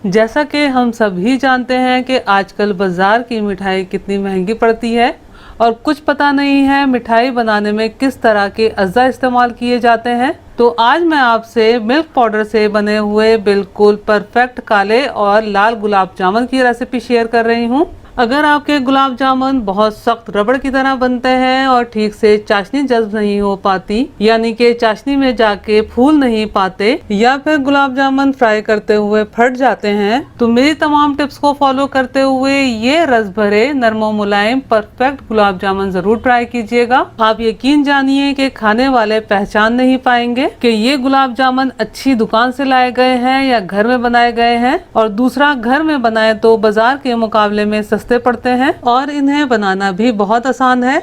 जैसा कि हम सभी जानते हैं कि आजकल बाज़ार की मिठाई कितनी महंगी पड़ती है और कुछ पता नहीं है मिठाई बनाने में किस तरह के अज्जा इस्तेमाल किए जाते हैं। तो आज मैं आपसे मिल्क पाउडर से बने हुए बिल्कुल परफेक्ट काले और लाल गुलाब जामुन की रेसिपी शेयर कर रही हूँ। अगर आपके गुलाब जामुन बहुत सख्त रबड़ की तरह बनते हैं और ठीक से चाशनी जज्ब नहीं हो पाती, यानी कि चाशनी में जाके फूल नहीं पाते या फिर गुलाब जामुन फ्राई करते हुए फट जाते हैं, तो मेरी तमाम टिप्स को फॉलो करते हुए ये रस भरे नरमो मुलायम परफेक्ट गुलाब जामुन जरूर ट्राई कीजिएगा। आप यकीन जानिए कि खाने वाले पहचान नहीं पाएंगे कि ये गुलाब जामुन अच्छी दुकान से लाए गए हैं या घर में बनाए गए हैं। और दूसरा, घर में बनाए तो बाजार के मुकाबले में सस्ते पड़ते हैं और इन्हें बनाना भी बहुत आसान है।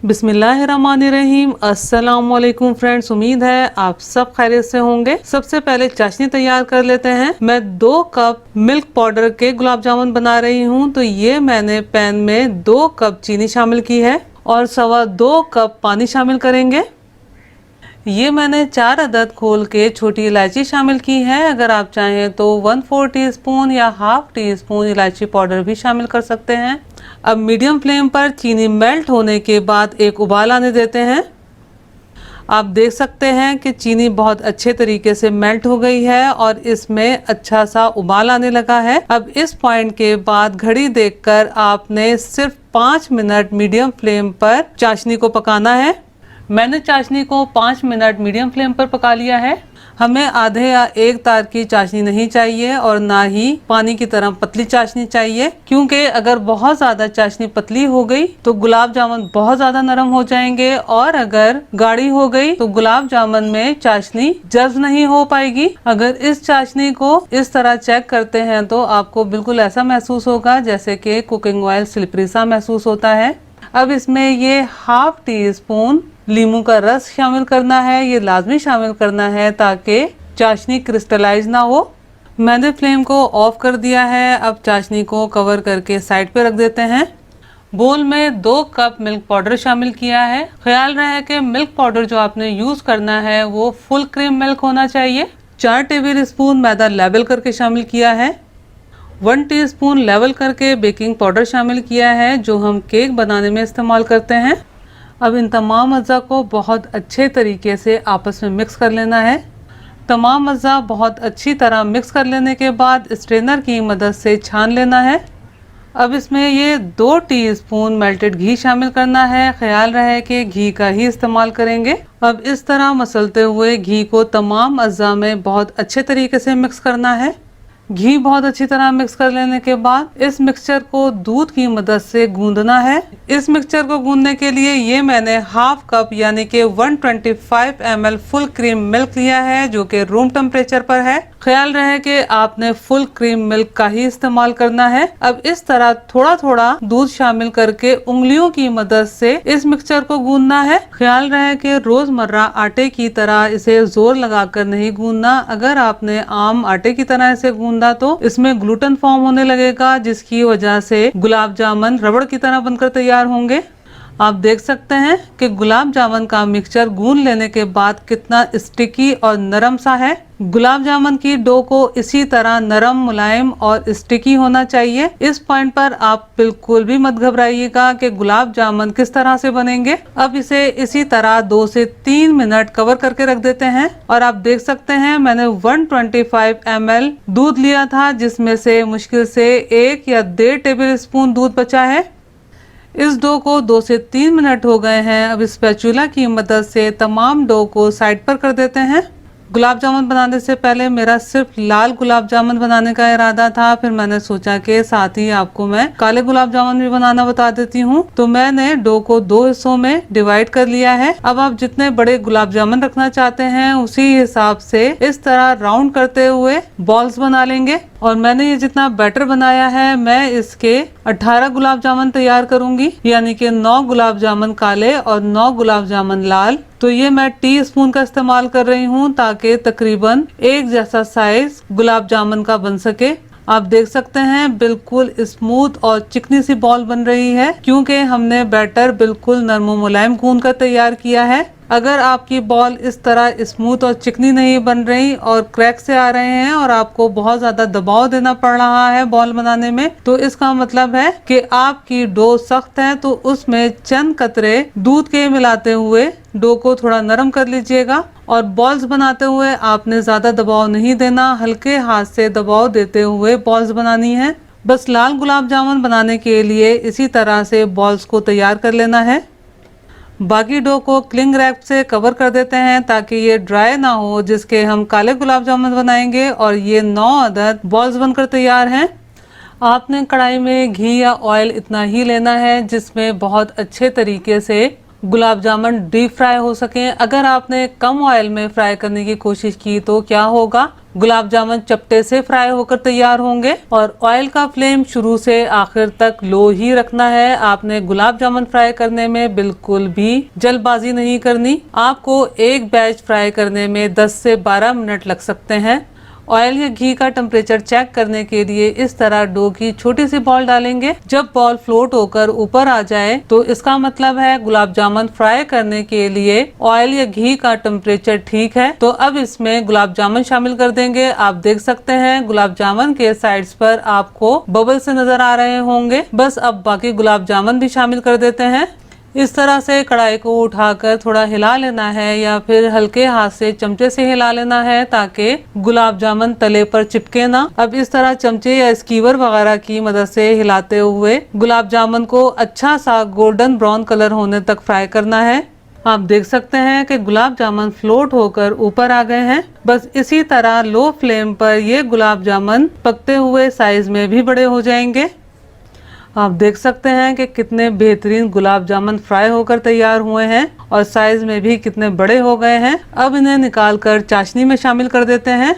बिस्मिल्लाहिर्रहमानिर्रहीम। अस्सलामुअलैकुम फ्रेंड्स, उम्मीद है आप सब खैरियत से होंगे। सबसे पहले चाशनी तैयार कर लेते हैं। मैं 2 कप मिल्क पाउडर के गुलाब जामुन बना रही हूँ, तो ये मैंने पैन में 2 कप चीनी शामिल की है और 2.25 कप पानी शामिल करेंगे। ये मैंने 4 अदद खोल के छोटी इलायची शामिल की है। अगर आप चाहें तो 1/4 टीस्पून या हाफ टी स्पून इलायची पाउडर भी शामिल कर सकते हैं। अब मीडियम फ्लेम पर चीनी मेल्ट होने के बाद एक उबाल आने देते हैं। आप देख सकते हैं कि चीनी बहुत अच्छे तरीके से मेल्ट हो गई है और इसमें अच्छा सा उबाल आने लगा है। अब इस पॉइंट के बाद घड़ी देखकर आपने सिर्फ 5 मिनट मीडियम फ्लेम पर चाशनी को पकाना है। मैंने चाशनी को 5 मिनट मीडियम फ्लेम पर पका लिया है। हमें आधे या 1 तार की चाशनी नहीं चाहिए और ना ही पानी की तरह पतली चाशनी चाहिए, क्योंकि अगर बहुत ज्यादा चाशनी पतली हो गई तो गुलाब जामुन बहुत ज्यादा नरम हो जाएंगे और अगर गाढ़ी हो गई तो गुलाब जामुन में चाशनी जज्ब नहीं हो पाएगी। अगर इस चाशनी को इस तरह चेक करते हैं तो आपको बिल्कुल ऐसा महसूस होगा जैसे कि कुकिंग ऑयल स्लिपरी सा महसूस होता है। अब इसमें ये हाफ टी स्पून लीमू का रस शामिल करना है। ये लाजमी शामिल करना है ताकि चाशनी क्रिस्टलाइज ना हो। मैंने फ्लेम को ऑफ कर दिया है। अब चाशनी को कवर करके साइड पे रख देते हैं। बोल में 2 कप मिल्क पाउडर शामिल किया है। ख्याल रहे कि मिल्क पाउडर जो आपने यूज करना है वो फुल क्रीम मिल्क होना चाहिए। 4 टेबल स्पून मैदा लेवल करके शामिल किया है। 1 टीस्पून लेवल करके बेकिंग पाउडर शामिल किया है, जो हम केक बनाने में इस्तेमाल करते हैं। अब इन तमाम अज्जा को बहुत अच्छे तरीके से आपस में मिक्स कर लेना है। तमाम अज्जा बहुत अच्छी तरह मिक्स कर लेने के बाद स्ट्रेनर की मदद से छान लेना है। अब इसमें ये 2 टीस्पून मेल्टेड घी शामिल करना है। ख्याल रहे कि घी का ही इस्तेमाल करेंगे। अब इस तरह मसलते हुए घी को तमाम अज्जा में बहुत अच्छे तरीके से मिक्स करना है। घी बहुत अच्छी तरह मिक्स कर लेने के बाद इस मिक्सचर को दूध की मदद से गूंदना है। इस मिक्सचर को गूंदने के लिए ये मैंने हाफ कप यानी कि 125 ml फुल क्रीम मिल्क लिया है, जो कि रूम टेम्परेचर पर है। ख्याल रहे कि आपने फुल क्रीम मिल्क का ही इस्तेमाल करना है। अब इस तरह थोड़ा थोड़ा दूध शामिल करके उंगलियों की मदद से इस मिक्सचर को गूंदना है। ख्याल रहे कि रोजमर्रा आटे की तरह इसे जोर लगाकर नहीं गूंदना। अगर आपने आम आटे की तरह इसे गूंदा तो इसमें ग्लूटेन फॉर्म होने लगेगा, जिसकी वजह से गुलाब जामुन रबड़ की तरह बनकर तैयार होंगे। आप देख सकते हैं कि गुलाब जामुन का मिक्सचर गूंद लेने के बाद कितना स्टिकी और नरम सा है। गुलाब जामुन की डो को इसी तरह नरम, मुलायम और स्टिकी होना चाहिए। इस पॉइंट पर आप बिल्कुल भी मत घबराइएगा कि गुलाब जामुन किस तरह से बनेंगे। अब इसे इसी तरह 2 से 3 मिनट कवर करके रख देते हैं। और आप देख सकते हैं मैंने 125 ml दूध लिया था, जिसमें से मुश्किल से 1 या 1.5 टेबल स्पून दूध बचा है। इस डो को 2 से 3 मिनट हो गए हैं। अब स्पैचुला की मदद से तमाम डो को साइड पर कर देते हैं। गुलाब जामुन बनाने से पहले मेरा सिर्फ लाल गुलाब जामुन बनाने का इरादा था, फिर मैंने सोचा कि साथ ही आपको मैं काले गुलाब जामुन भी बनाना बता देती हूँ। तो मैंने डो को 2 हिस्सों में डिवाइड कर लिया है। अब आप जितने बड़े गुलाब जामुन रखना चाहते हैं उसी हिसाब से इस तरह राउंड करते हुए बॉल्स बना लेंगे। और मैंने ये जितना बैटर बनाया है, मैं इसके 18 गुलाब जामुन तैयार करूंगी, यानी कि 9 गुलाब जामुन काले और 9 गुलाब जामुन लाल। तो ये मैं टी स्पून का इस्तेमाल कर रही हूँ ताकि तकरीबन एक जैसा साइज गुलाब जामुन का बन सके। आप देख सकते हैं बिल्कुल स्मूथ और चिकनी सी बॉल बन रही है, क्योंकि हमने बैटर बिल्कुल नरम मुलायम गूंद कर तैयार किया है। अगर आपकी बॉल इस तरह स्मूथ और चिकनी नहीं बन रही और क्रैक से आ रहे हैं और आपको बहुत ज्यादा दबाव देना पड़ रहा है बॉल बनाने में, तो इसका मतलब है कि आपकी डो सख्त है। तो उसमें चंद कतरे दूध के मिलाते हुए डो को थोड़ा नरम कर लीजिएगा। और बॉल्स बनाते हुए आपने ज्यादा दबाव नहीं देना, हल्के हाथ से दबाव देते हुए बॉल्स बनानी है। बस लाल गुलाब जामुन बनाने के लिए इसी तरह से बॉल्स को तैयार कर लेना है। बाकी डो को क्लिंग रैप से कवर कर देते हैं ताकि ये ड्राई ना हो, जिसके हम काले गुलाब जामुन बनाएंगे। और ये 9 अदद बॉल्स बनकर तैयार हैं। आपने कढ़ाई में घी या ऑयल इतना ही लेना है जिसमें बहुत अच्छे तरीके से गुलाब जामुन डीप फ्राई हो सके। अगर आपने कम ऑयल में फ्राई करने की कोशिश की तो क्या होगा, गुलाब जामुन चपटे से फ्राई होकर तैयार होंगे। और ऑयल का फ्लेम शुरू से आखिर तक लो ही रखना है। आपने गुलाब जामुन फ्राई करने में बिल्कुल भी जल्दबाजी नहीं करनी। आपको एक बैच फ्राई करने में 10 से 12 मिनट लग सकते हैं। ऑयल या घी का टेम्परेचर चेक करने के लिए इस तरह डो की छोटी सी बॉल डालेंगे। जब बॉल फ्लोट होकर ऊपर आ जाए तो इसका मतलब है गुलाब जामुन फ्राई करने के लिए ऑयल या घी का टेम्परेचर ठीक है। तो अब इसमें गुलाब जामुन शामिल कर देंगे। आप देख सकते हैं गुलाब जामुन के साइड्स पर आपको बबल से नजर आ रहे होंगे। बस अब बाकी गुलाब जामुन भी शामिल कर देते हैं। इस तरह से कढ़ाई को उठाकर थोड़ा हिला लेना है या फिर हल्के हाथ से चमचे से हिला लेना है ताकि गुलाब जामुन तले पर चिपके ना। अब इस तरह चमचे या स्कीवर वगैरह की मदद से हिलाते हुए गुलाब जामुन को अच्छा सा गोल्डन ब्राउन कलर होने तक फ्राई करना है। आप देख सकते हैं कि गुलाब जामुन फ्लोट होकर ऊपर आ गए हैं। बस इसी तरह लो फ्लेम पर ये गुलाब जामुन पकते हुए साइज में भी बड़े हो जाएंगे। आप देख सकते हैं कि कितने बेहतरीन गुलाब जामुन फ्राई होकर तैयार हुए हैं और साइज में भी कितने बड़े हो गए हैं। अब इन्हें निकालकर चाशनी में शामिल कर देते हैं।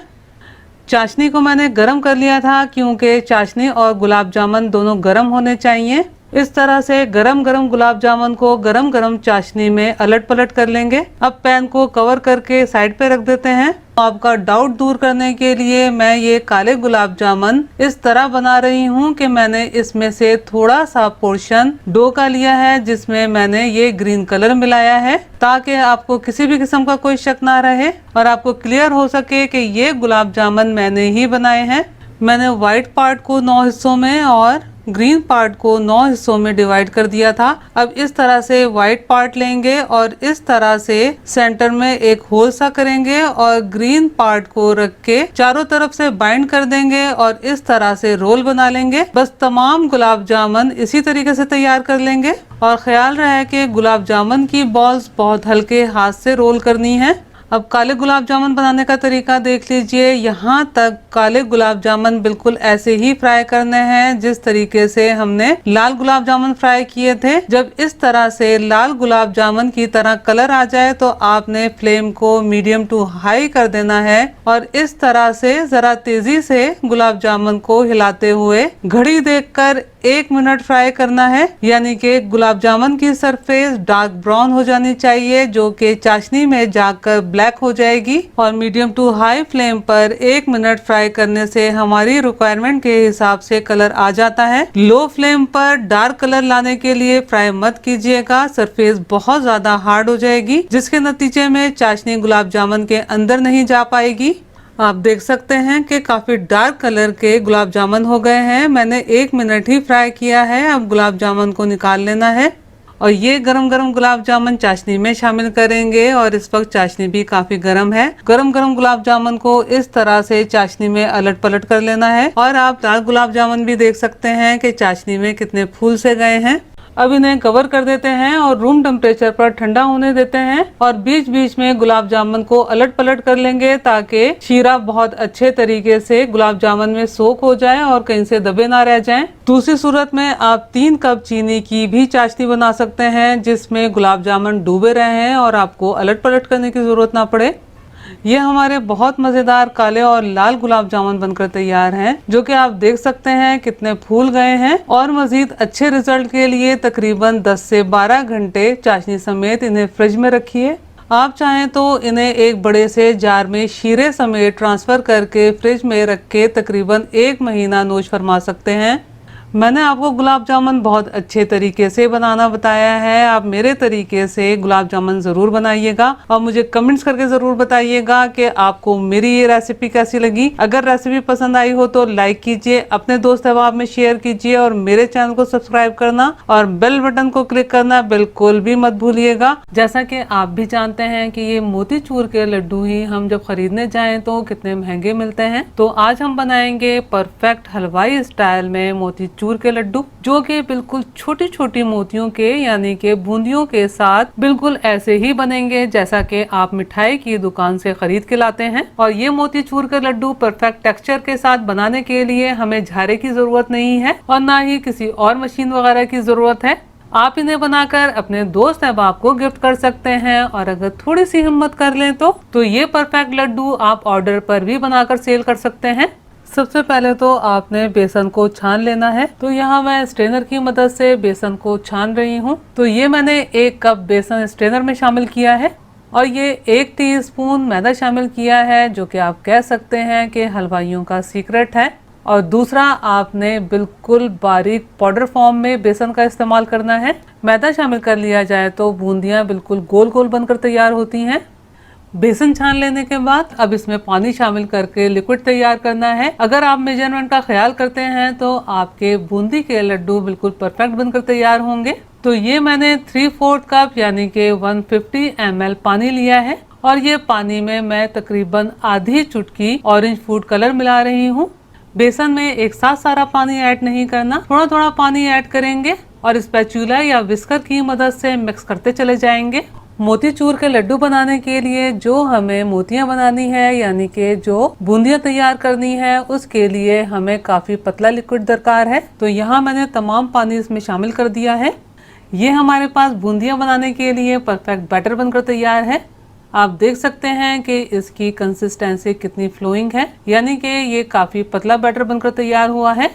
चाशनी को मैंने गरम कर लिया था क्योंकि चाशनी और गुलाब जामुन दोनों गरम होने चाहिए। इस तरह से गरम गरम गुलाब जामुन को गरम गरम चाशनी में अलट पलट कर लेंगे। अब पैन को कवर करके साइड पे रख देते हैं। आपका डाउट दूर करने के लिए मैं ये काले गुलाब जामुन इस तरह बना रही हूँ कि मैंने इसमें से थोड़ा सा पोर्शन डो का लिया है जिसमें मैंने ये ग्रीन कलर मिलाया है, ताकि आपको किसी भी किस्म का कोई शक ना रहे और आपको क्लियर हो सके कि ये गुलाब जामुन मैंने ही बनाए हैं। मैंने व्हाइट पार्ट को 9 हिस्सों में और ग्रीन पार्ट को 9 हिस्सों में डिवाइड कर दिया था। अब इस तरह से व्हाइट पार्ट लेंगे और इस तरह से सेंटर में एक होल सा करेंगे और ग्रीन पार्ट को रख के चारों तरफ से बाइंड कर देंगे और इस तरह से रोल बना लेंगे। बस तमाम गुलाब जामुन इसी तरीके से तैयार कर लेंगे और ख्याल रहे कि गुलाब जामुन की बॉल्स बहुत हल्के हाथ से रोल करनी है। अब काले गुलाब जामुन बनाने का तरीका देख लीजिए। यहाँ तक काले गुलाब जामुन बिल्कुल ऐसे ही फ्राई करने हैं जिस तरीके से हमने लाल गुलाब जामुन फ्राई किए थे। जब इस तरह से लाल गुलाब जामुन की तरह कलर आ जाए तो आपने फ्लेम को मीडियम टू हाई कर देना है और इस तरह से जरा तेजी से गुलाब जामुन को हिलाते हुए घड़ी देखकर 1 मिनट फ्राई करना है। यानी कि गुलाब जामुन की सरफेस डार्क ब्राउन हो जानी चाहिए जो कि चाशनी में जाकर ब्लैक हो जाएगी। और मीडियम टू हाई फ्लेम पर 1 मिनट फ्राई करने से हमारी रिक्वायरमेंट के हिसाब से कलर आ जाता है। लो फ्लेम पर डार्क कलर लाने के लिए फ्राई मत कीजिएगा, सरफेस बहुत ज्यादा हार्ड हो जाएगी जिसके नतीजे में चाशनी गुलाब जामुन के अंदर नहीं जा पाएगी। आप देख सकते हैं कि काफी डार्क कलर के गुलाब जामुन हो गए हैं। मैंने 1 मिनट ही फ्राई किया है। अब गुलाब जामुन को निकाल लेना है और ये गरम गरम गुलाब जामुन चाशनी में शामिल करेंगे और इस वक्त चाशनी भी काफी गर्म है। गरम गरम गुलाब जामुन को इस तरह से चाशनी में अलट पलट कर लेना है। और आप लाल गुलाब जामुन भी देख सकते हैं कि चाशनी में कितने फूल से गए हैं। अब इन्हें कवर कर देते हैं और रूम टेम्परेचर पर ठंडा होने देते हैं और बीच बीच में गुलाब जामुन को अलट पलट कर लेंगे ताकि शीरा बहुत अच्छे तरीके से गुलाब जामुन में सोक हो जाए और कहीं से दबे ना रह जाएं। दूसरी सूरत में आप 3 कप चीनी की भी चाशनी बना सकते हैं जिसमें गुलाब जामुन डूबे रहे हैं और आपको अलट पलट करने की जरूरत ना पड़े। ये हमारे बहुत मजेदार काले और लाल गुलाब जामुन बनकर तैयार हैं, जो कि आप देख सकते हैं कितने फूल गए हैं। और मजीद अच्छे रिजल्ट के लिए तकरीबन 10 से 12 घंटे चाशनी समेत इन्हें फ्रिज में रखिए। आप चाहें तो इन्हें एक बड़े से जार में शीरे समेत ट्रांसफ़र करके फ्रिज में रख के तकरीबन 1 महीना नोश फरमा सकते हैं। मैंने आपको गुलाब जामुन बहुत अच्छे तरीके से बनाना बताया है। आप मेरे तरीके से गुलाब जामुन ज़रूर बनाइएगा और मुझे कमेंट्स करके ज़रूर बताइएगा कि आपको मेरी ये रेसिपी कैसी लगी। अगर रेसिपी पसंद आई हो तो लाइक कीजिए, अपने दोस्त अहबाब में शेयर कीजिए और मेरे चैनल को सब्सक्राइब करना और बेल बटन को क्लिक करना बिल्कुल भी मत भूलिएगा। जैसा कि आप भी जानते हैं कि ये मोतीचूर के लड्डू ही हम जब खरीदने जाएं तो कितने महंगे मिलते हैं। तो आज हम बनाएंगे परफेक्ट हलवाई स्टाइल में मोतीचूर के लड्डू, जो कि बिल्कुल छोटी छोटी मोतियों के यानी कि बूंदियों के साथ बिल्कुल ऐसे ही बनेंगे जैसा कि आप मिठाई की दुकान से खरीद के लाते हैं। और ये मोतीचूर के लड्डू परफेक्ट टेक्सचर के साथ बनाने के लिए हमें झारे की जरूरत नहीं है और ना ही किसी और मशीन वगैरह की जरूरत है। आप इन्हें बनाकर अपने दोस्त अहबाब को गिफ्ट कर सकते हैं और अगर थोड़ी सी हिम्मत कर लें तो ये परफेक्ट लड्डू आप ऑर्डर पर भी बनाकर सेल कर सकते हैं। सबसे पहले तो आपने बेसन को छान लेना है। तो यहाँ मैं स्ट्रेनर की मदद से बेसन को छान रही हूँ। तो ये मैंने 1 कप बेसन स्ट्रेनर में शामिल किया है और ये 1 टीस्पून मैदा शामिल किया है, जो कि आप कह सकते हैं कि हलवाइयों का सीक्रेट है। और दूसरा, आपने बिल्कुल बारीक पाउडर फॉर्म में बेसन का इस्तेमाल करना है। मैदा शामिल कर लिया जाए तो बूंदियाँ बिल्कुल गोल गोल बनकर तैयार होती हैं। बेसन छान लेने के बाद अब इसमें पानी शामिल करके लिक्विड तैयार करना है। अगर आप मेजरमेंट का ख्याल करते हैं तो आपके बूंदी के लड्डू बिल्कुल परफेक्ट बनकर तैयार होंगे। तो ये मैंने 3/4 कप यानी कि 150 ml पानी लिया है और ये पानी में मैं तकरीबन आधी चुटकी ऑरेंज फूड कलर मिला रही हूँ। बेसन में एक साथ सारा पानी ऐड नहीं करना, थोड़ा थोड़ा पानी ऐड करेंगे और स्पैचुला या विस्कर की मदद से मिक्स करते चले जाएंगे। मोतीचूर के लड्डू बनाने के लिए जो हमें मोतियां बनानी है यानी कि जो बूंदियां तैयार करनी है, उसके लिए हमें काफ़ी पतला लिक्विड दरकार है। तो यहाँ मैंने तमाम पानी इसमें शामिल कर दिया है। ये हमारे पास बूंदियां बनाने के लिए परफेक्ट बैटर बनकर तैयार है। आप देख सकते हैं कि इसकी कंसिस्टेंसी कितनी फ्लोइंग है, यानी कि ये काफ़ी पतला बैटर बनकर तैयार हुआ है।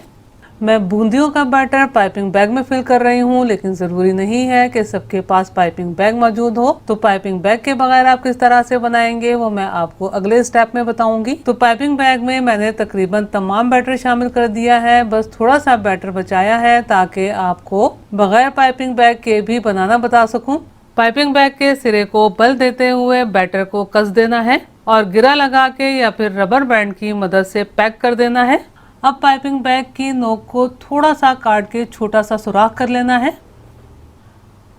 मैं बूंदियों का बैटर पाइपिंग बैग में फिल कर रही हूँ, लेकिन ज़रूरी नहीं है कि सबके पास पाइपिंग बैग मौजूद हो। तो पाइपिंग बैग के बगैर आप किस तरह से बनाएंगे वो मैं आपको अगले स्टेप में बताऊंगी। तो पाइपिंग बैग में मैंने तकरीबन तमाम बैटर शामिल कर दिया है, बस थोड़ा सा बैटर बचाया है ताकि आपको बगैर पाइपिंग बैग के भी बनाना बता सकूं। पाइपिंग बैग के सिरे को बल देते हुए बैटर को कस देना है और गिरा लगा के या फिर रबर बैंड की मदद से पैक कर देना है। अब पाइपिंग बैग की नोक को थोड़ा सा काट के छोटा सा सुराख कर लेना है।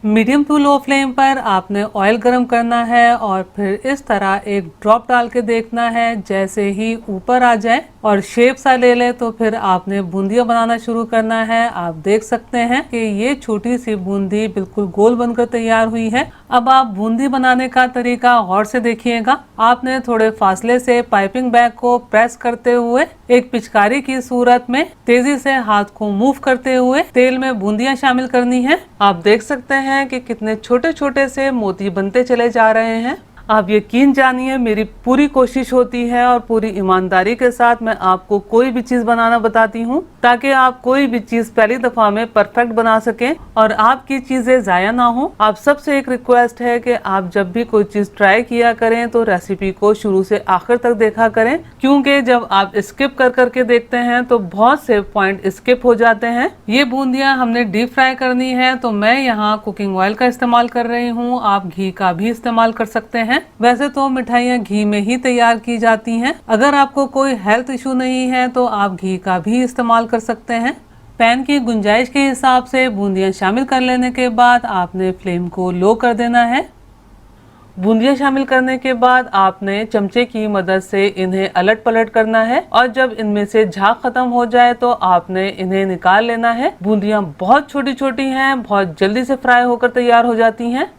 मीडियम टू लो फ्लेम पर आपने ऑयल गरम करना है और फिर इस तरह एक ड्रॉप डाल के देखना है। जैसे ही ऊपर आ जाए और शेप सा ले ले तो फिर आपने बूंदियां बनाना शुरू करना है। आप देख सकते हैं कि ये छोटी सी बूंदी बिल्कुल गोल बनकर तैयार हुई है। अब आप बूंदी बनाने का तरीका गौर से देखिएगा। आपने थोड़े फासले से पाइपिंग बैग को प्रेस करते हुए एक पिचकारी की सूरत में तेजी से हाथ को मूव करते हुए तेल में बूंदियां शामिल करनी है। आप देख सकते हैं कि कितने छोटे छोटे से मोती बनते चले जा रहे हैं। आप यकीन जानिए, मेरी पूरी कोशिश होती है और पूरी ईमानदारी के साथ मैं आपको कोई भी चीज़ बनाना बताती हूँ ताकि आप कोई भी चीज़ पहली दफ़ा में परफेक्ट बना सकें और आपकी चीज़ें ज़ाया ना हो। आप सबसे एक रिक्वेस्ट है कि आप जब भी कोई चीज़ ट्राई किया करें तो रेसिपी को शुरू से आखिर तक देखा करें, क्योंकि जब आप स्किप कर करके देखते हैं तो बहुत से पॉइंट स्किप हो जाते हैं। ये बूंदियाँ हमने डीप फ्राई करनी है, तो मैं यहाँ कुकिंग ऑयल का इस्तेमाल कर रही हूँ। आप घी का भी इस्तेमाल कर सकते हैं। वैसे तो मिठाइयाँ घी में ही तैयार की जाती हैं। अगर आपको कोई हेल्थ इशू नहीं है तो आप घी का भी इस्तेमाल कर सकते हैं। पैन की गुंजाइश के हिसाब से बूंदियाँ शामिल कर लेने के बाद आपने फ्लेम को लो कर देना है। बूंदियाँ शामिल करने के बाद आपने चमचे की मदद से इन्हें अलट पलट करना है और जब इनमें से झाग खत्म हो जाए तो आपने इन्हें निकाल लेना है। बूंदियाँ बहुत छोटी छोटी हैं, बहुत जल्दी से फ्राई होकर तैयार हो जाती हैं।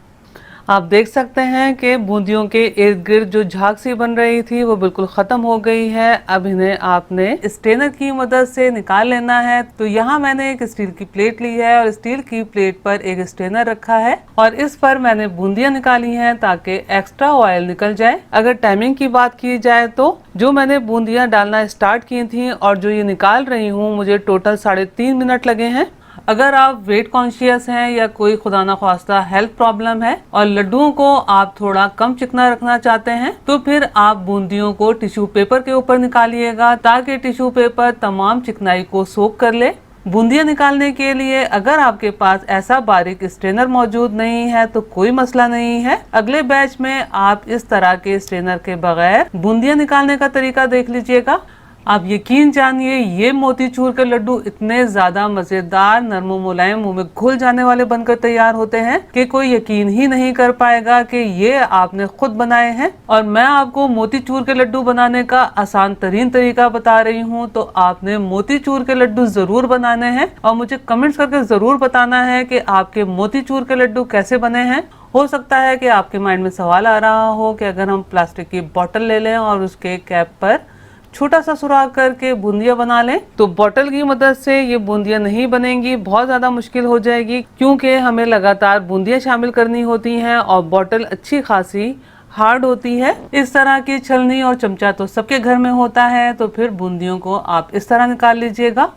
आप देख सकते हैं कि बूंदियों के इर्द गिर्द जो झाग सी बन रही थी वो बिल्कुल ख़त्म हो गई है। अब इन्हें आपने स्ट्रेनर की मदद से निकाल लेना है। तो यहाँ मैंने एक स्टील की प्लेट ली है और स्टील की प्लेट पर एक स्ट्रेनर रखा है और इस पर मैंने बूंदियाँ निकाली हैं ताकि एक्स्ट्रा ऑयल निकल जाए। अगर टाइमिंग की बात की जाए तो जो मैंने बूंदियाँ डालना स्टार्ट की थी और जो ये निकाल रही हूँ, मुझे टोटल 3.5 मिनट लगे हैं। अगर आप वेट कॉन्शियस हैं या कोई खुदा ना ख्वास्ता हेल्थ प्रॉब्लम है और लड्डुओं को आप थोड़ा कम चिकना रखना चाहते हैं तो फिर आप बूंदियों को टिश्यू पेपर के ऊपर निकालिएगा ताकि टिश्यू पेपर तमाम चिकनाई को सोख कर ले। बूंदियां निकालने के लिए अगर आपके पास ऐसा बारीक स्ट्रेनर मौजूद नहीं है तो कोई मसला नहीं है। अगले बैच में आप इस तरह के स्ट्रेनर के बगैर बूंदियां निकालने का तरीका देख लीजिएगा। आप यकीन जानिए ये मोतीचूर के लड्डू इतने ज्यादा मजेदार, नरम मुलायम, मुंह में घुल जाने वाले बनकर तैयार होते हैं कि कोई यकीन ही नहीं कर पाएगा कि ये आपने खुद बनाए हैं। और मैं आपको मोतीचूर के लड्डू बनाने का आसान तरीन तरीका बता रही हूँ, तो आपने मोतीचूर के लड्डू जरूर बनाने हैं और मुझे कमेंट्स करके जरूर बताना है कि आपके मोतीचूर के लड्डू कैसे बने हैं। हो सकता है कि आपके माइंड में सवाल आ रहा हो कि अगर हम प्लास्टिक की बोतल ले लें और उसके कैप पर छोटा सा सुराख करके बूंदियां बना लें तो बोतल की मदद से ये बूंदियां नहीं बनेंगी, बहुत ज्यादा मुश्किल हो जाएगी क्योंकि हमें लगातार बूंदियां शामिल करनी होती हैं और बोतल अच्छी खासी हार्ड होती है। इस तरह की छलनी और चमचा तो सबके घर में होता है, तो फिर बूंदियों को आप इस तरह निकाल लीजिएगा।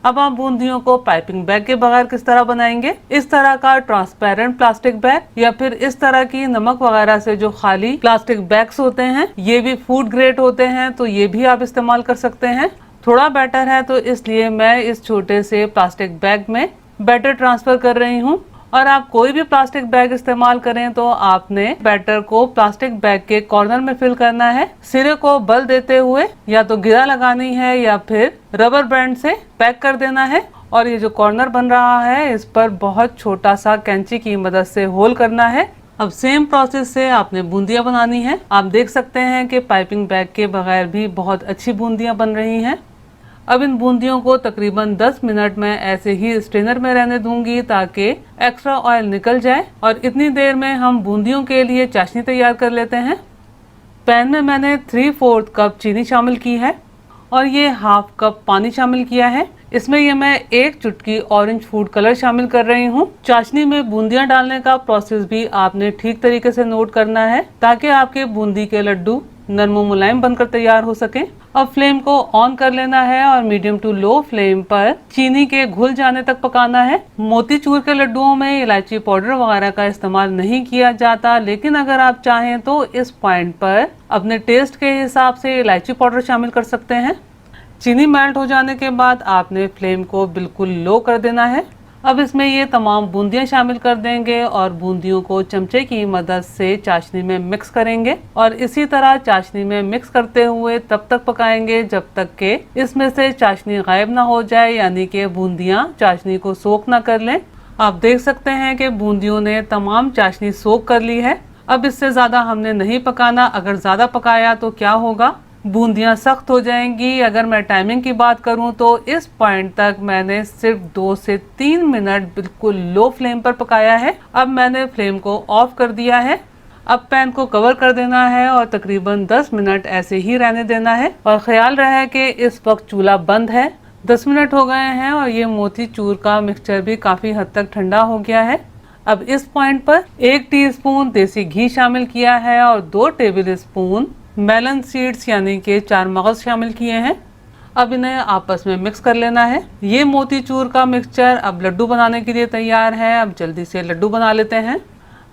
अब आप बूंदियों को पाइपिंग बैग के बगैर किस तरह बनाएंगे, इस तरह का ट्रांसपेरेंट प्लास्टिक बैग या फिर इस तरह की नमक वगैरह से जो खाली प्लास्टिक बैग्स होते हैं, ये भी फूड ग्रेड होते हैं, तो ये भी आप इस्तेमाल कर सकते हैं। थोड़ा बेटर है तो इसलिए मैं इस छोटे से प्लास्टिक बैग में बैटर ट्रांसफर कर रही हूँ। और आप कोई भी प्लास्टिक बैग इस्तेमाल करें तो आपने बैटर को प्लास्टिक बैग के कॉर्नर में फिल करना है। सिरे को बल देते हुए या तो गिरा लगानी है या फिर रबर बैंड से पैक कर देना है। और ये जो कॉर्नर बन रहा है इस पर बहुत छोटा सा कैंची की मदद से होल करना है। अब सेम प्रोसेस से आपने बूंदियां बनानी है। आप देख सकते हैं कि पाइपिंग बैग के बगैर भी बहुत अच्छी बूंदियां बन रही हैं। अब इन बूंदियों को तकरीबन 10 मिनट में ऐसे ही स्ट्रेनर में रहने दूंगी ताकि एक्स्ट्रा ऑयल निकल जाए। और इतनी देर में हम बूंदियों के लिए चाशनी तैयार कर लेते हैं। पैन में मैंने 3/4 कप चीनी शामिल की है और ये 1/2 कप पानी शामिल किया है। इसमें ये मैं 1 चुटकी ऑरेंज फूड कलर शामिल कर रही हूँ। चाशनी में बूंदियां डालने का प्रोसेस भी आपने ठीक तरीके से नोट करना है ताकि आपके बूंदी के लड्डू नरम मुलायम बनकर तैयार हो सके। अब फ्लेम को ऑन कर लेना है और मीडियम टू लो फ्लेम पर चीनी के घुल जाने तक पकाना है। मोतीचूर के लड्डुओं में इलायची पाउडर वगैरह का इस्तेमाल नहीं किया जाता, लेकिन अगर आप चाहें तो इस पॉइंट पर अपने टेस्ट के हिसाब से इलायची पाउडर शामिल कर सकते हैं। चीनी मेल्ट हो जाने के बाद आपने फ्लेम को बिल्कुल लो कर देना है। अब इसमें ये तमाम बूंदियां शामिल कर देंगे और बूंदियों को चमचे की मदद से चाशनी में मिक्स करेंगे और इसी तरह चाशनी में मिक्स करते हुए तब तक पकाएंगे जब तक के इसमें से चाशनी गायब ना हो जाए, यानी कि बूंदियां चाशनी को सोख ना कर लें। आप देख सकते हैं कि बूंदियों ने तमाम चाशनी सोख कर ली है। अब इससे ज्यादा हमने नहीं पकाना, अगर ज्यादा पकाया तो क्या होगा, बूंदियां सख्त हो जाएंगी। अगर मैं टाइमिंग की बात करूं तो इस पॉइंट तक मैंने सिर्फ 2 से 3 मिनट बिल्कुल लो फ्लेम पर पकाया है। अब मैंने फ्लेम को ऑफ कर दिया है। अब पैन को कवर कर देना है और तकरीबन 10 मिनट ऐसे ही रहने देना है। और ख्याल रहे कि इस वक्त चूल्हा बंद है। 10 मिनट हो गए हैं और ये मोतीचूर का मिक्सचर भी काफी हद तक ठंडा हो गया है। अब इस पॉइंट पर 1 टीस्पून देसी घी शामिल किया है और 2 टेबल स्पून मेलन सीड्स यानी कि 4 मगज शामिल किए हैं। अब इन्हें आपस में मिक्स कर लेना है। ये मोतीचूर का मिक्सचर अब लड्डू बनाने के लिए तैयार है। अब जल्दी से लड्डू बना लेते हैं।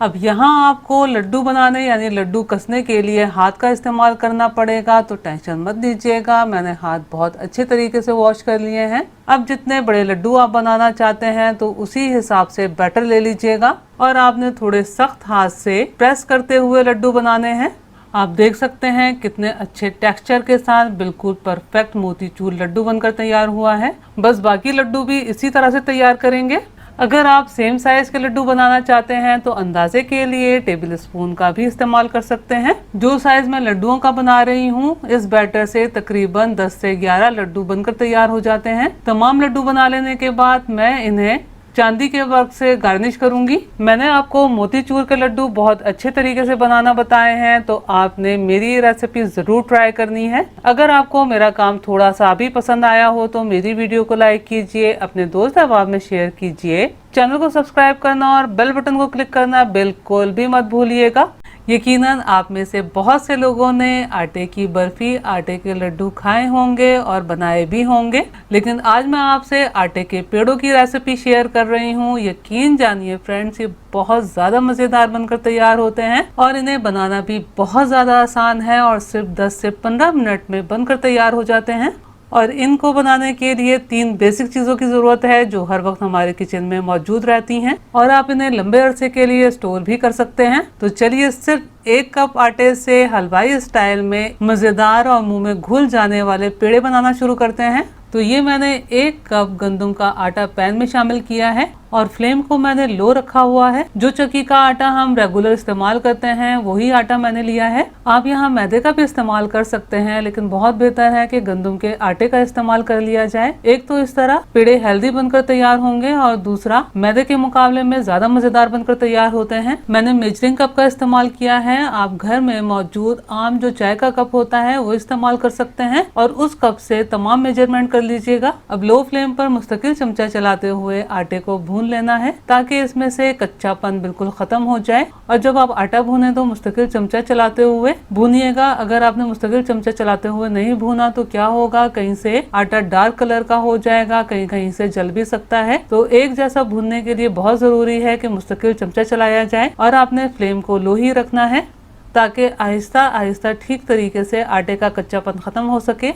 अब यहाँ आपको लड्डू बनाने यानी लड्डू कसने के लिए हाथ का इस्तेमाल करना पड़ेगा, तो टेंशन मत लीजिएगा। मैंने हाथ बहुत अच्छे तरीके से वॉश कर लिए हैं। अब जितने बड़े लड्डू आप बनाना चाहते हैं तो उसी हिसाब से बैटर ले लीजिएगा और आपने थोड़े सख्त हाथ से प्रेस करते हुए लड्डू बनाने हैं। आप देख सकते हैं कितने अच्छे टेक्सचर के साथ बिल्कुल परफेक्ट मोतीचूर लड्डू बनकर तैयार हुआ है। बस बाकी लड्डू भी इसी तरह से तैयार करेंगे। अगर आप सेम साइज के लड्डू बनाना चाहते हैं तो अंदाजे के लिए टेबल स्पून का भी इस्तेमाल कर सकते हैं। जो साइज मैं लड्डुओं का बना रही हूँ, इस बैटर से तकरीबन 10 से 11 लड्डू बनकर तैयार हो जाते हैं। तमाम लड्डू बना लेने के बाद मैं इन्हें चांदी के वर्क से गार्निश करूंगी। मैंने आपको मोतीचूर के लड्डू बहुत अच्छे तरीके से बनाना बताए हैं, तो आपने मेरी रेसिपी जरूर ट्राई करनी है। अगर आपको मेरा काम थोड़ा सा भी पसंद आया हो तो मेरी वीडियो को लाइक कीजिए, अपने दोस्त अहबाब में शेयर कीजिए, चैनल को सब्सक्राइब करना और बेल बटन को क्लिक करना बिल्कुल भी मत भूलिएगा, यकीनन आप में से बहुत से लोगों ने आटे की बर्फी, आटे के लड्डू खाए होंगे और बनाए भी होंगे, लेकिन आज मैं आपसे आटे के पेड़ों की रेसिपी शेयर कर रही हूँ। यकीन जानिए फ्रेंड्स, ये बहुत ज़्यादा मज़ेदार बनकर तैयार होते हैं और इन्हें बनाना भी बहुत ज़्यादा आसान है और सिर्फ 10 से 15 मिनट में बनकर तैयार हो जाते हैं। और इनको बनाने के लिए 3 बेसिक चीज़ों की ज़रूरत है जो हर वक्त हमारे किचन में मौजूद रहती हैं और आप इन्हें लंबे अरसे के लिए स्टोर भी कर सकते हैं। तो चलिए सिर्फ 1 कप आटे से हलवाई स्टाइल में मज़ेदार और मुंह में घुल जाने वाले पेड़े बनाना शुरू करते हैं। तो ये मैंने 1 कप गंदम का आटा पैन में शामिल किया है और फ्लेम को मैंने लो रखा हुआ है। जो चक्की का आटा हम रेगुलर इस्तेमाल करते हैं वही आटा मैंने लिया है। आप यहाँ मैदे का भी इस्तेमाल कर सकते हैं, लेकिन बहुत बेहतर है कि गंदम के आटे का इस्तेमाल कर लिया जाए। एक तो इस तरह पेड़े हेल्दी बनकर तैयार होंगे और दूसरा मैदे के मुकाबले में ज्यादा मजेदार बनकर तैयार होते हैं। मैंने मेजरिंग कप का इस्तेमाल किया है। आप घर में मौजूद आम जो चाय का कप होता है वो इस्तेमाल कर सकते हैं और उस कप से तमाम मेजरमेंट कर लीजिएगा। अब लो फ्लेम पर मुस्तकिल चमचा चलाते हुए आटे को भून लेना है ताकि इसमें से कच्चापन बिल्कुल खत्म हो जाए। और जब आप आटा भूने तो मुस्तकिल चमचा चलाते हुए भूनिएगा। अगर आपने मुस्तकिल चमचा चलाते हुए नहीं भूना तो क्या होगा, कहीं से आटा डार्क कलर का हो जाएगा, कहीं कहीं से जल भी सकता है। तो एक जैसा भूनने के लिए बहुत जरूरी है कि मुस्तकिल चमचा चलाया जाए और आपने फ्लेम को लो ही रखना है ताकि आहिस्ता आहिस्ता ठीक तरीके से आटे का कच्चापन खत्म हो सके।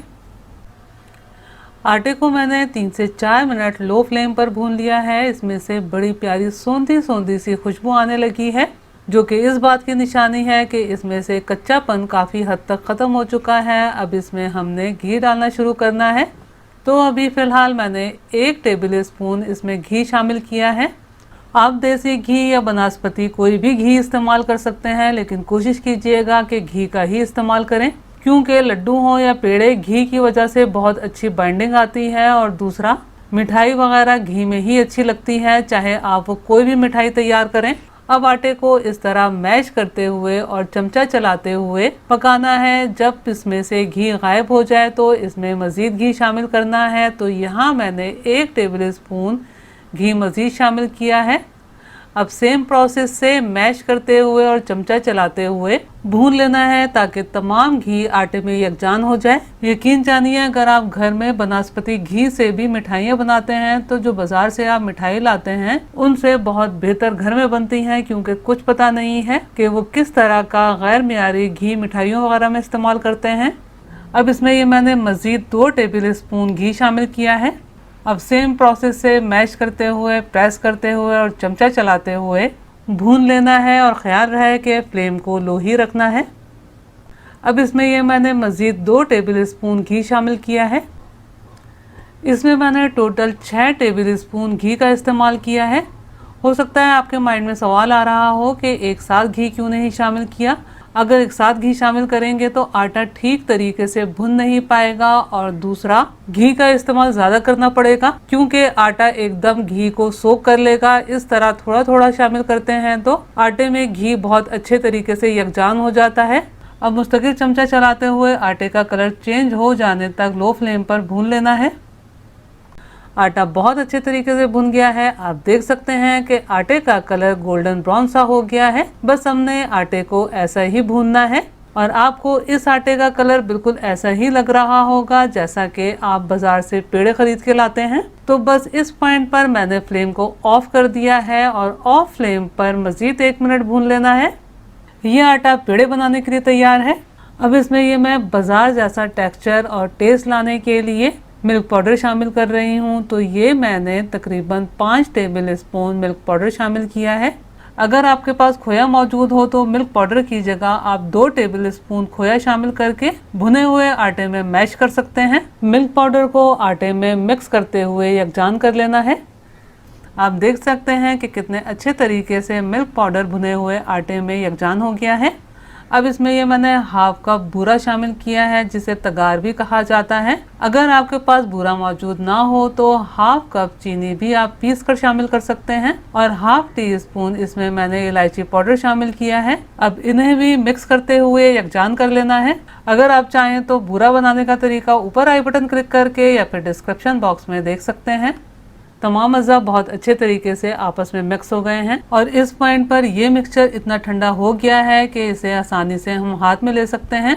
आटे को मैंने 3 से 4 मिनट लो फ्लेम पर भून लिया है। इसमें से बड़ी प्यारी सौंधी सौंधी सी खुशबू आने लगी है, जो कि इस बात की निशानी है कि इसमें से कच्चापन काफ़ी हद तक ख़त्म हो चुका है। अब इसमें हमने घी डालना शुरू करना है। तो अभी फ़िलहाल मैंने 1 टेबल स्पून इसमें घी शामिल किया है। आप देसी घी या बनस्पति कोई भी घी इस्तेमाल कर सकते हैं, लेकिन कोशिश कीजिएगा कि घी का ही इस्तेमाल करें, क्योंकि लड्डू हो या पेड़े घी की वजह से बहुत अच्छी बाइंडिंग आती है और दूसरा मिठाई वगैरह घी में ही अच्छी लगती है, चाहे आप वो कोई भी मिठाई तैयार करें। अब आटे को इस तरह मैश करते हुए और चमचा चलाते हुए पकाना है। जब इसमें से घी गायब हो जाए तो इसमें मज़ीद घी शामिल करना है। तो यहाँ मैंने 1 टेबल स्पून घी मज़ीद शामिल किया है। अब सेम प्रोसेस से मैश करते हुए और चमचा चलाते हुए भून लेना है ताकि तमाम घी आटे में यकजान हो जाए। यकीन जानिए, अगर आप घर में बनस्पति घी से भी मिठाइयाँ बनाते हैं तो जो बाजार से आप मिठाई लाते हैं उनसे बहुत बेहतर घर में बनती हैं, क्योंकि कुछ पता नहीं है कि वो किस तरह का गैर मियारी घी मिठाइयों वगैरह में इस्तेमाल करते हैं। अब इसमें ये मैंने मज़ीद 2 टेबल स्पून घी शामिल किया है। अब सेम प्रोसेस से मैश करते हुए, प्रेस करते हुए और चमचा चलाते हुए भून लेना है और ख्याल रहे कि फ्लेम को लो ही रखना है। अब इसमें ये मैंने मज़ीद 2 टेबल स्पून घी शामिल किया है। इसमें मैंने टोटल 6 टेबल स्पून घी का इस्तेमाल किया है। हो सकता है आपके माइंड में सवाल आ रहा हो कि एक साथ घी क्यों नहीं शामिल किया। अगर एक साथ घी शामिल करेंगे तो आटा ठीक तरीके से भुन नहीं पाएगा और दूसरा घी का इस्तेमाल ज़्यादा करना पड़ेगा, क्योंकि आटा एकदम घी को सोख कर लेगा। इस तरह थोड़ा थोड़ा शामिल करते हैं तो आटे में घी बहुत अच्छे तरीके से यकजान हो जाता है। अब मुस्तकिल चमचा चलाते हुए आटे का कलर चेंज हो जाने तक लो फ्लेम पर भून लेना है। आटा बहुत अच्छे तरीके से भुन गया है। आप देख सकते हैं कि आटे का कलर गोल्डन ब्राउन सा हो गया है। बस हमने आटे को ऐसा ही भूनना है और आपको इस आटे का कलर बिल्कुल ऐसा ही लग रहा होगा जैसा कि आप बाजार से पेड़े खरीद के लाते हैं। तो बस इस पॉइंट पर मैंने फ्लेम को ऑफ कर दिया है और ऑफ फ्लेम पर मज़ीद 1 मिनट भून लेना है। ये आटा पेड़े बनाने के लिए तैयार है। अब इसमें ये मैं बाजार जैसा टेक्सचर और टेस्ट लाने के लिए मिल्क पाउडर शामिल कर रही हूँ। तो ये मैंने तकरीबन 5 टेबल स्पून मिल्क पाउडर शामिल किया है। अगर आपके पास खोया मौजूद हो तो मिल्क पाउडर की जगह आप 2 टेबल स्पून खोया शामिल करके भुने हुए आटे में मैश कर सकते हैं। मिल्क पाउडर को आटे में मिक्स करते हुए यकजान कर लेना है। आप देख सकते हैं कि कितने अच्छे तरीके से मिल्क पाउडर भुने हुए आटे में यकजान हो गया है। अब इसमें ये मैंने 1/2 कप बूरा शामिल किया है, जिसे तगार भी कहा जाता है। अगर आपके पास बूरा मौजूद ना हो तो 1/2 कप चीनी भी आप पीस कर शामिल कर सकते हैं और 1/2 टीस्पून इसमें मैंने इलायची पाउडर शामिल किया है। अब इन्हें भी मिक्स करते हुए यकजान कर लेना है। अगर आप चाहें तो बूरा बनाने का तरीका ऊपर आई बटन क्लिक करके या फिर डिस्क्रिप्शन बॉक्स में देख सकते हैं। तमाम अज़ा बहुत अच्छे तरीके से आपस में मिक्स हो गए हैं और इस पॉइंट पर यह मिक्सचर इतना ठंडा हो गया है कि इसे आसानी से हम हाथ में ले सकते हैं।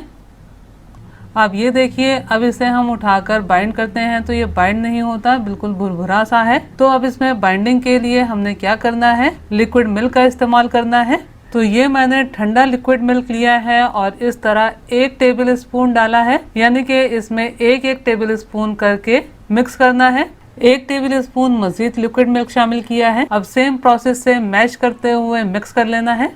आप ये देखिए, अब इसे हम उठाकर बाइंड करते हैं तो ये बाइंड नहीं होता, बिल्कुल भुरभुरा सा है। तो अब इसमें बाइंडिंग के लिए हमने क्या करना है, लिक्विड मिल्क का इस्तेमाल करना है। तो ये मैंने ठंडा लिक्विड मिल्क लिया है और इस तरह 1 टेबल स्पून डाला है, यानी कि इसमें 1 टेबल स्पून करके मिक्स करना है। 1 टेबल स्पून मजीद लिक्विड मिल्क शामिल किया है। अब सेम प्रोसेस से मैश करते हुए मिक्स कर लेना है।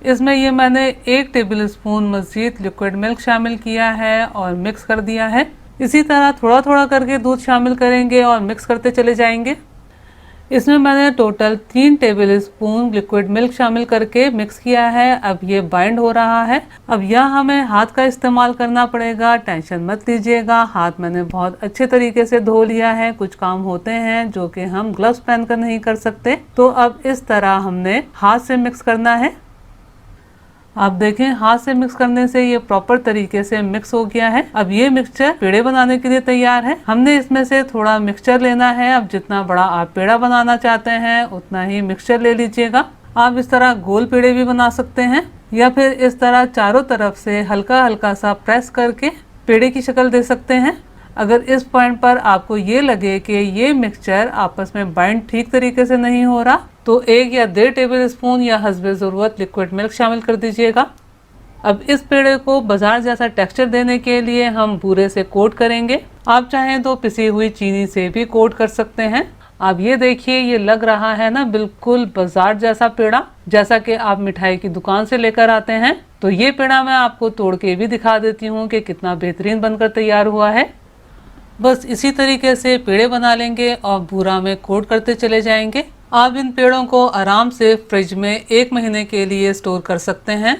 इसमें ये मैंने 1 टेबल स्पून मजीद लिक्विड मिल्क शामिल किया है और मिक्स कर दिया है। इसी तरह थोड़ा थोड़ा करके दूध शामिल करेंगे और मिक्स करते चले जाएंगे। इसमें मैंने total 3 table spoon liquid milk शामिल करके मिक्स किया है। अब ये बाइंड हो रहा है। अब यहाँ हमें हाथ का इस्तेमाल करना पड़ेगा, टेंशन मत लीजिएगा। हाथ मैंने बहुत अच्छे तरीके से धो लिया है। कुछ काम होते हैं जो कि हम ग्लव्स पहनकर नहीं कर सकते, तो अब इस तरह हमने हाथ से मिक्स करना है। आप देखें, हाथ से मिक्स करने से ये प्रॉपर तरीके से मिक्स हो गया है। अब ये मिक्सचर पेड़े बनाने के लिए तैयार है। हमने इसमें से थोड़ा मिक्सचर लेना है। अब जितना बड़ा आप पेड़ा बनाना चाहते हैं उतना ही मिक्सचर ले लीजिएगा। आप इस तरह गोल पेड़े भी बना सकते हैं या फिर इस तरह चारों तरफ से हल्का हल्का सा प्रेस करके पेड़े की शक्ल दे सकते हैं। अगर इस पॉइंट पर आपको ये लगे कि ये मिक्सचर आपस में बाइंड ठीक तरीके से नहीं हो रहा, तो 1 या 1.5 टेबल स्पून या हस्बे ज़रूरत लिक्विड मिल्क शामिल कर दीजिएगा। अब इस पेड़े को बाजार जैसा टेक्सचर देने के लिए हम बूरे से कोट करेंगे। आप चाहें तो पिसी हुई चीनी से भी कोट कर सकते हैं। आप ये देखिए, ये लग रहा है ना बिल्कुल बाजार जैसा पेड़ा, जैसा कि आप मिठाई की दुकान से लेकर आते हैं। तो ये पेड़ा मैं आपको तोड़ के भी दिखा देती हूँ कि कितना बेहतरीन बनकर तैयार हुआ है। बस इसी तरीके से पेड़े बना लेंगे और बूरा में कोट करते चले जाएंगे। आप इन पेड़ों को आराम से फ्रिज में 1 महीने के लिए स्टोर कर सकते हैं।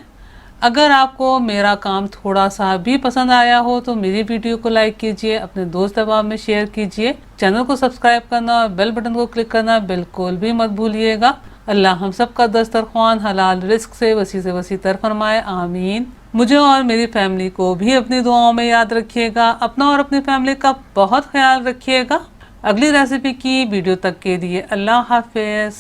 अगर आपको मेरा काम थोड़ा सा भी पसंद आया हो तो मेरी वीडियो को लाइक कीजिए, अपने दोस्त अहबाब में शेयर कीजिए, चैनल को सब्सक्राइब करना और बेल बटन को क्लिक करना बिल्कुल भी मत भूलिएगा। अल्लाह हम सब का दस्तरख्वान हलाल रिस्क से वसी तर फरमाए, आमीन। मुझे और मेरी फैमिली को भी अपनी दुआओं में याद रखिएगा। अपना और अपनी फैमिली का बहुत ख्याल रखिएगा। अगली रेसिपी की वीडियो तक के लिए अल्लाह हाफिज।